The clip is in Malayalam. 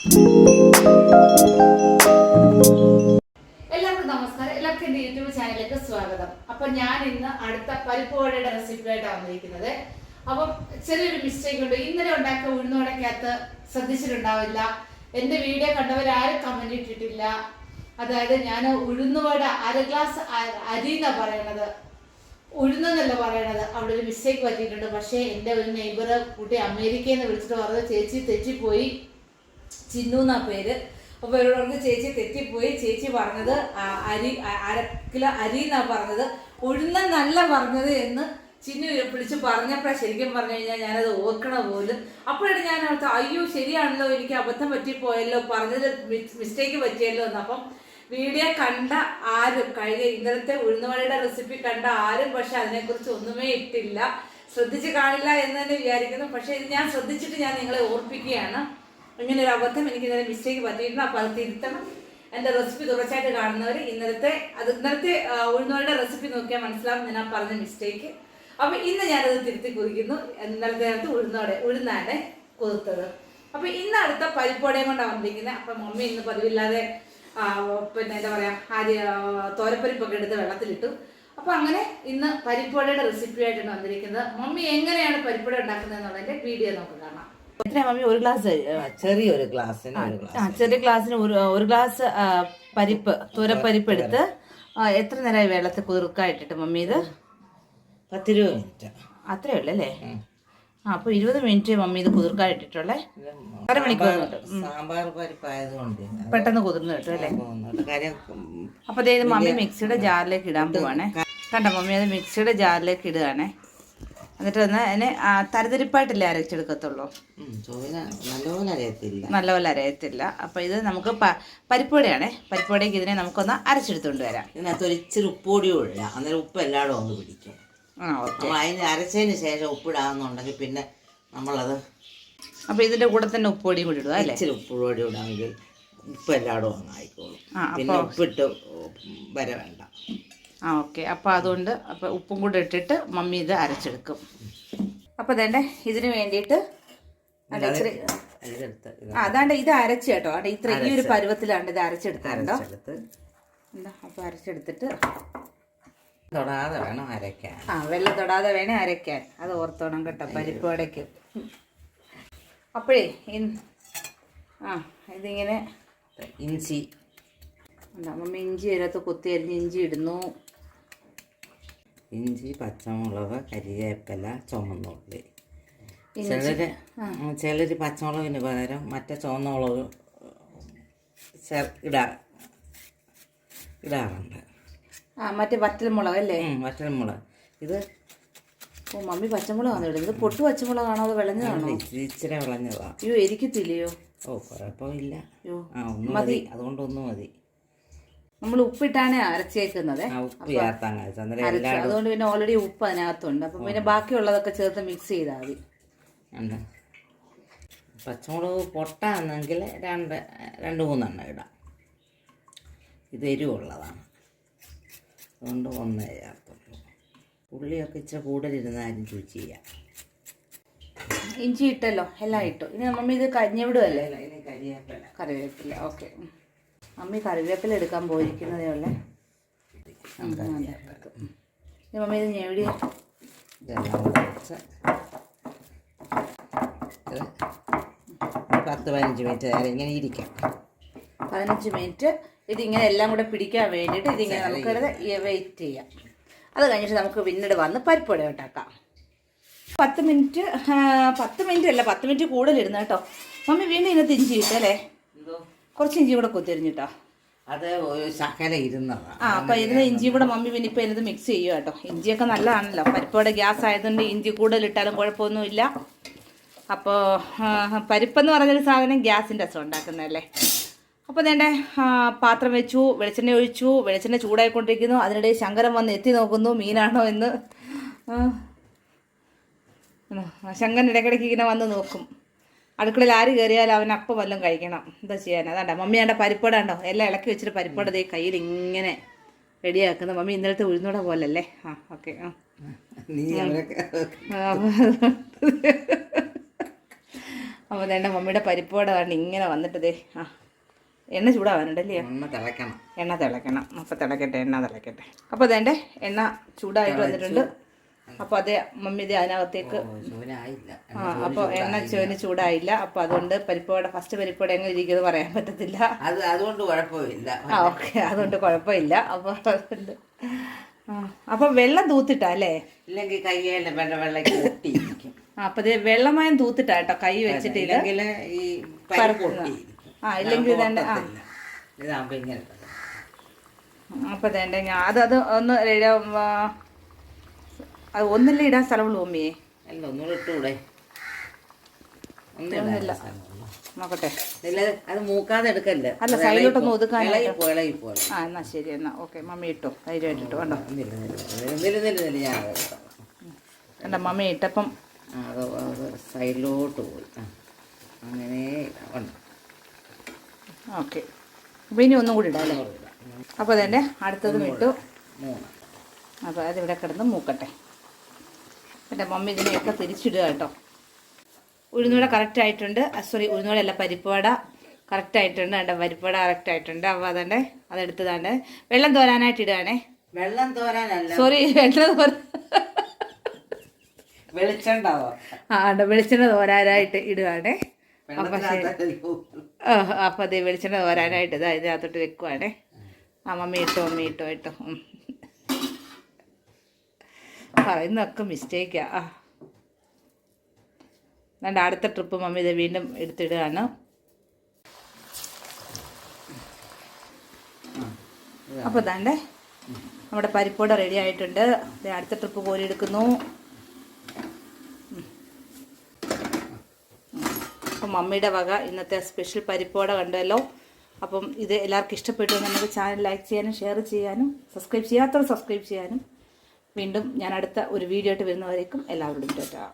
എല്ലാവർക്കും നമസ്കാരം. എല്ലാവർക്കും എൻ്റെ യൂട്യൂബ് ചാനലിലേക്ക് സ്വാഗതം. അപ്പം ഞാൻ ഇന്ന് അടുത്ത പരിപ്പ് വടയുടെ റെസിപ്പിയായിട്ടാണ് വന്നിരിക്കുന്നത്. അപ്പം ചെറിയൊരു മിസ്റ്റേക്ക് ഉണ്ട്. ഇന്നലെ ഉണ്ടാക്കിയ ഉഴുന്നുവടക്കകത്ത് ശ്രദ്ധിച്ചിട്ടുണ്ടാവില്ല. എൻ്റെ വീഡിയോ കണ്ടവരാരും കമന്റ് ഇട്ടിട്ടില്ല. അതായത് ഞാൻ ഉഴുന്നുവട 1/2 ഗ്ലാസ് അരി എന്നാണ് പറയണത്, ഉഴുന്നെന്നല്ല പറയണത്. അവിടെ ഒരു മിസ്റ്റേക്ക് പറ്റിയിട്ടുണ്ട്. പക്ഷേ എൻ്റെ ഒരു നെയ്ബർ കുട്ടി അമേരിക്കയിൽ നിന്ന് വിളിച്ചിട്ട് പറഞ്ഞത് ചേച്ചി തെറ്റിപ്പോയി, ചിന്നു എന്നാ പേര്. അപ്പോൾ ഇവരോട് ചേച്ചി തെറ്റിപ്പോയി, ചേച്ചി പറഞ്ഞത് 1/2 കിലോ അരി എന്നാ പറഞ്ഞത്, ഉഴുന്നെന്നല്ല പറഞ്ഞത് എന്ന് ചിന്നു വിളിച്ച് പറഞ്ഞപ്പോഴാണ് ശരിക്കും പറഞ്ഞു കഴിഞ്ഞാൽ ഞാനത് ഓർക്കണ പോലും. അപ്പോഴാണ് ഞാൻ ഓർത്ത് അയ്യോ ശരിയാണല്ലോ, എനിക്ക് അബദ്ധം പറ്റിപ്പോയല്ലോ, പറഞ്ഞത് മിസ്റ്റേക്ക് പറ്റിയല്ലോ എന്ന്. അപ്പം വീഡിയോ കണ്ട ആരും ഇന്നലത്തെ ഉഴുന്നുവടയുടെ റെസിപ്പി കണ്ട ആരും പക്ഷെ അതിനെക്കുറിച്ച് ഒന്നുമേ ഇട്ടില്ല, ശ്രദ്ധിച്ച് കാണില്ല എന്ന് തന്നെ വിചാരിക്കുന്നു. പക്ഷെ ഇത് ഞാൻ ശ്രദ്ധിച്ചിട്ട് ഞാൻ നിങ്ങളെ ഓർപ്പിക്കുകയാണ്. ഇങ്ങനെ ഒരു അബദ്ധം എനിക്ക് ഇന്നലെ മിസ്റ്റേക്ക് പറ്റിയിരുന്നു. അപ്പോൾ അത് തിരുത്തണം. എൻ്റെ റെസിപ്പി തുടർച്ചയായിട്ട് കാണുന്നവർ ഇന്നലത്തെ ഉഴുന്നുവടയുടെ റെസിപ്പി നോക്കിയാൽ മനസ്സിലാവും ഞാൻ പറഞ്ഞ മിസ്റ്റേക്ക്. അപ്പോൾ ഇന്ന് ഞാനത് തിരുത്തി കുറിക്കുന്നു. ഇന്നലത്തെ ഉഴുന്നാണ് കുതിർത്തത്. അപ്പോൾ ഇന്ന് അടുത്ത പരിപ്പോടയും കൊണ്ടാണ് വന്നിരിക്കുന്നത്. അപ്പം മമ്മി ഇന്ന് പതിവില്ലാതെ പിന്നെ എന്താ പറയുക തോരപ്പരിപ്പൊക്കെ എടുത്ത് വെള്ളത്തിലിട്ടു. അപ്പോൾ അങ്ങനെ ഇന്ന് പരിപ്പോടയുടെ റെസിപ്പിയായിട്ടാണ് വന്നിരിക്കുന്നത്. മമ്മി എങ്ങനെയാണ് പരിപ്പോട ഉണ്ടാക്കുന്നത് എന്നുള്ളതിൻ്റെ വീഡിയോ നമുക്ക് കാണാം. എത്രയാ മമ്മി? ഒരു ഗ്ലാസ് ചെറിയൊരു ഗ്ലാസ്സിന് ചെറിയ ഗ്ലാസ്സിന് ഒരു ഗ്ലാസ് പരിപ്പ്, തുരപ്പരിപ്പ് എടുത്ത് എത്ര നേരമായി വെള്ളത്തിൽ കുതിർക്കായിട്ടിട്ട് മമ്മി? ഇത് 10-20 മിനിറ്റ് അത്രേ ഉള്ളു അല്ലേ? അപ്പൊ 20 മിനിറ്റ് മമ്മി ഇത് കുതിർക്കായിട്ടിട്ടുള്ളേ. അരമണിക്കൂർ സാമ്പാർ പരിപ്പായതുകൊണ്ട് പെട്ടെന്ന് കുതിർന്ന് കിട്ടും അല്ലേ? അപ്പൊ ഇത് മമ്മി മിക്സിയുടെ ജാറിലേക്ക് ഇടാൻ പോവാണേ. കണ്ട മമ്മി അത് മിക്സിയുടെ ജാറിലേക്ക് ഇടുകയാണേ. എന്നിട്ട് ഒന്ന് അതിനെ തരിതരിപ്പായിട്ടല്ലേ അരച്ചെടുക്കത്തുള്ളൂ, നല്ലപോലെ അരയത്തില്ല. അപ്പൊ ഇത് നമുക്ക് പരിപ്പുവടയാണേ. പരിപ്പുവടയ്ക്ക് ഇതിനെ നമുക്കൊന്ന് അരച്ചെടുത്തുകൊണ്ട് വരാം. ഇതിനകത്ത് ഒരു ഇച്ചിരി ഉപ്പുപൊടി ഇല്ല, അന്നേരം ഉപ്പ് എല്ലായിടും ഒന്ന് പിടിക്കും. അതിന് അരച്ചതിന് ശേഷം ഉപ്പിടാന്നുണ്ടെങ്കിൽ പിന്നെ നമ്മളത് അപ്പൊ ഇതിന്റെ കൂടെ തന്നെ ഉപ്പുപൊടി കൂടി ഇടുക അല്ലേ? ഇച്ചിരി ഉപ്പുപൊടി ഇടാമെങ്കിൽ ഉപ്പ് എല്ലായിടും അങ്ങ് ആയിക്കോളും. പിന്നെ ഉപ്പിട്ട് വര വേണ്ട. ഓക്കെ. അപ്പോൾ അതുകൊണ്ട് അപ്പോൾ ഉപ്പും കൂടെ ഇട്ടിട്ട് മമ്മി ഇത് അരച്ചെടുക്കും. അപ്പോൾ അതേണ്ട ഇതിന് വേണ്ടിയിട്ട് അതാണ്ട് ഇത് അരച്ച് കേട്ടോ. അവിടെ ഇത്ര ഈ ഒരു പരുവത്തിലാണ്ട് ഇത് അരച്ചെടുത്താണ്ടോ. എന്താ അപ്പോൾ അരച്ചെടുത്തിട്ട് തൊടാതെ വേണം അരയ്ക്കാൻ. വെള്ളം തൊടാതെ വേണേ അരയ്ക്കാൻ. അത് ഓർത്തോണം കേട്ടോ പരിപ്പ് വടയ്ക്ക്. അപ്പോഴേ ഇതിങ്ങനെ ഇഞ്ചി മമ്മി ഇഞ്ചി അതിനകത്ത് കുത്തി അരിഞ്ഞ് ഇഞ്ചി ഇടുന്നു. ഇഞ്ചി, പച്ചമുളക്, കരിവേപ്പില, ചുവന്നുള്ളി. ചിലര് പച്ചമുളകിന് പകരം മറ്റേ ചുവന്നുമുളക് ഇടാറുണ്ട്. മറ്റേ വറ്റൽമുളക് അല്ലേ? വറ്റൽമുളക്. ഇത് മമ്മി പച്ചമുളകാണ് ഇടുന്നത്. ഇത് പൊട്ടു പച്ചമുളകാണോ അത് വിളഞ്ഞതാണോ? ഇച്ചിരി വിളഞ്ഞതാ. അയ്യോ എരിക്കത്തില്ലയോ? കുഴപ്പമില്ല, മതി. അതുകൊണ്ടൊന്നും മതി. നമ്മൾ ഉപ്പിട്ടാണ് അരച്ചേക്കുന്നത്. അതുകൊണ്ട് പിന്നെ ഓൾറെഡി ഉപ്പ് അതിനകത്തുണ്ട്. അപ്പം പിന്നെ ബാക്കിയുള്ളതൊക്കെ ചേർത്ത് മിക്സ് ചെയ്താൽ മതി. പച്ചമുളക് പൊട്ടാണെങ്കിൽ 2-3 ഇടാം. ഇത് എരിവുള്ളതാണ്, അതുകൊണ്ട് 1 ചേർത്തുള്ളൂ. ഉള്ളിയൊക്കെ ഇച്ചിരി കൂടുതലിരുന്നാലും രുചി ചെയ്യാം. ഇഞ്ചി ഇട്ടല്ലോ, എല്ലാം ഇട്ടു. ഇനി മമ്മി ഇത് കരിഞ്ഞവിടുമല്ലേ? കറിവേപ്പില. ഓക്കെ. മമ്മി കറിവേപ്പില എടുക്കാൻ പോയിരിക്കുന്നതേ ഉള്ളേ. മമ്മി ഇത് ഞെവിടി 10-15 മിനിറ്റ് നേരം ഇങ്ങനെ ഇരിക്കാം. 15 മിനിറ്റ് ഇതിങ്ങനെ എല്ലാം കൂടെ പിടിക്കാൻ വേണ്ടിയിട്ട് ഇതിങ്ങനെ നമുക്ക് വെയിറ്റ് ചെയ്യാം. അത് കഴിഞ്ഞിട്ട് നമുക്ക് പിന്നീട് വന്ന് പരിപ്പുവട ഉണ്ടാക്കാം. 10 മിനിറ്റ് അല്ല 10 മിനിറ്റ് കൂടുതലിരുന്നു കേട്ടോ. മമ്മി വീണ്ടും ഇതിനകത്ത് ഇഞ്ചി ഇട്ടല്ലേ? കുറച്ച് ഇഞ്ചി കൂടെ കുത്തിരിഞ്ഞിട്ടോ. അത് ശകല ഇരുന്നതാണ്. അപ്പം ഇരുന്ന ഇഞ്ചി കൂടെ മമ്മി പിന്നെ ഇപ്പം ഇതിനകത്ത് മിക്സ് ചെയ്യുക കേട്ടോ. ഇഞ്ചിയൊക്കെ നല്ലതാണല്ലോ. പരിപ്പോടെ ഗ്യാസ് ആയതുകൊണ്ട് ഇഞ്ചി കൂടുതലിട്ടാലും കുഴപ്പമൊന്നുമില്ല. അപ്പോൾ പരിപ്പെന്ന് പറഞ്ഞൊരു സാധനം ഗ്യാസിൻ്റെ അസുഖം ഉണ്ടാക്കുന്നതല്ലേ. അപ്പോൾ വേണ്ടേ പാത്രം വെച്ചു, വെളിച്ചെണ്ണ ഒഴിച്ചു, വെളിച്ചെണ്ണ ചൂടായിക്കൊണ്ടിരിക്കുന്നു. അതിനിടയിൽ ശങ്കരൻ വന്ന് എത്തി നോക്കുന്നു മീനാണോ എന്ന്. ശങ്കരൻ ഇടയ്ക്കിടയ്ക്ക് ഇങ്ങനെ വന്ന് നോക്കും. അടുക്കളയിൽ ആര് കയറിയാലും അവൻ അപ്പം വല്ലതും കഴിക്കണം. എന്താ ചെയ്യാൻ? അതാണ്ട മമ്മി ആണ്ട പരിപ്പട ഉണ്ടോ എല്ലാം ഇളക്കി വെച്ചിട്ട് പരിപ്പട ദേ കയ്യിൽ ഇങ്ങനെ റെഡിയാക്കുന്നത്. മമ്മി ഇന്നലത്തെ ഉഴുന്നൂടെ പോലല്ലേ? ഓക്കെ. അപ്പോൾ അതേണ്ട മമ്മിയുടെ പരിപ്പോടെ കണ്ട് ഇങ്ങനെ വന്നിട്ട് ദേ എണ്ണ ചൂടാവാനുണ്ടല്ലേ? എണ്ണ തിളയ്ക്കണം. അപ്പോൾ തിളക്കട്ടെ, എണ്ണ തിളക്കട്ടെ. അപ്പോൾ അതേണ്ട എണ്ണ ചൂടായിട്ട് വന്നിട്ടുണ്ട്. അപ്പോൾ അതേ മമ്മി ഇത് അതിനകത്തേക്ക് അപ്പോൾ എണ്ണ ചൂടായില്ല. അപ്പോൾ അതുകൊണ്ട് പരിപ്പോടെ ഫസ്റ്റ് പരിപ്പോടെ എങ്ങനെ ഇരിക്കുന്നത് പറയാൻ പറ്റത്തില്ല. അതുകൊണ്ട് കുഴപ്പമില്ല. ഓക്കെ, അതുകൊണ്ട് കുഴപ്പമില്ല. അപ്പോൾ അതുകൊണ്ട് അപ്പോൾ വെള്ളം തൂത്തിട്ടാ അല്ലേ? ഇല്ലെങ്കിൽ കയ്യേല വെള്ളയ്ക്ക് പൊട്ടിയിരിക്കും. അപ്പോൾ ഇത് വെള്ളമയം തൂത്തിട്ടാ കേട്ടോ, കൈ വെച്ചിട്ടില്ല. ഈ ഇല്ലെങ്കിൽ ഇതേണ്ട ഇതാകുമ്പോൾ ഇങ്ങനെ. അപ്പോൾ ഇതേണ്ട ഞാൻ അത് ഒന്ന് അത് ഒന്നല്ലേ ഇടാൻ സ്ഥലമുള്ളൂ മമ്മിയെ? അല്ല, ഒന്നുകൂടെ ഇട്ടുകൂടെ? ഒന്നുമില്ല, നോക്കട്ടെ. അത് മൂക്കാതെ എടുക്കല്ലേ? അല്ല, സൈഡിലോട്ടൊന്ന് ഒതുക്കാൻ. എന്നാ ശരി, എന്നാ ഓക്കെ. മമ്മി ഇട്ടോ, ധൈര്യമായിട്ടിട്ടോ. കണ്ടോ കണ്ടോ മമ്മി ഇട്ടപ്പം സൈഡിലോട്ട് പോയി. അങ്ങനെ ഓക്കെ. അപ്പോൾ ഇനി ഒന്നും കൂടി ഇടാം അല്ലേ? അപ്പോൾ അതെൻ്റെ അടുത്തതും ഇട്ടു. അപ്പോൾ അതിവിടെ കിടന്ന് മൂക്കട്ടെ. എൻ്റെ മമ്മി ഇതിനെയൊക്കെ തിരിച്ചിടുക കേട്ടോ. ഉഴുന്നുവട കറക്റ്റായിട്ടുണ്ട്. സോറി, ഉഴുന്നുവട അല്ല, പരിപ്പുവട കറക്റ്റായിട്ടുണ്ട്. എൻ്റെ പരിപ്പുവട കറക്റ്റായിട്ടുണ്ട്. അപ്പോൾ അതെൻ്റെ അതെടുത്തതാണ്ട് വെള്ളം തോരാനായിട്ട് ഇടുകയാണേ. വെള്ളം തോരാനല്ല, സോറി, വെളിച്ചെണ്ണ തോരാനായിട്ട് ഇടുകയാണേ. അപ്പം ശരി. അപ്പം അത് വെളിച്ചെണ്ണ തോരാനായിട്ട് ഇതാ ഇതിനകത്തോട്ട് വെക്കുവാണേ. മമ്മി ഇട്ടോ. പറയുന്നതൊക്കെ മിസ്റ്റേക്കാ. അതുകൊണ്ട് അടുത്ത ട്രിപ്പ് മമ്മി ഇത് വീണ്ടും എടുത്തിടുകയാണ്. അപ്പോൾ ഇതാണ്ടേ നമ്മുടെ പരിപ്പോട റെഡി ആയിട്ടുണ്ട്. അടുത്ത ട്രിപ്പ് കോരി എടുക്കുന്നു. അപ്പം മമ്മിയുടെ വക ഇന്നത്തെ സ്പെഷ്യൽ പരിപ്പോട കണ്ടല്ലോ. അപ്പം ഇത് എല്ലാവർക്കും ഇഷ്ടപ്പെട്ടു നമുക്ക് ചാനൽ ലൈക്ക് ചെയ്യാനും ഷെയർ ചെയ്യാനും സബ്സ്ക്രൈബ് ചെയ്യാത്തവർ സബ്സ്ക്രൈബ് ചെയ്യാനും. വീണ്ടും ഞാൻ അടുത്ത ഒരു വീഡിയോ ആയിട്ട് വരുന്നവരേക്കും എല്ലാവരോടും ടാറ്റാ.